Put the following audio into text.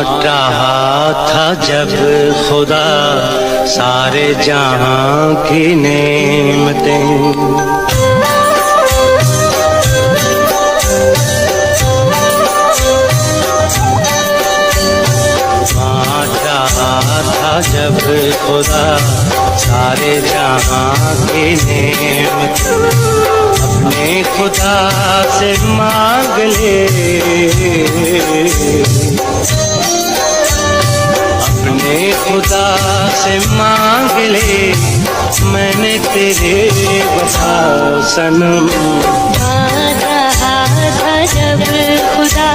बांट रहा था जब खुदा सारे जहां की नेमतें। बांट रहा था जब खुदा सारे जहां की नेमतें। अपने खुदा से मांग ले, अपने खुदा से मांग ले, मैंने तेरे वफा सनम। बांट रहा था जब खुदा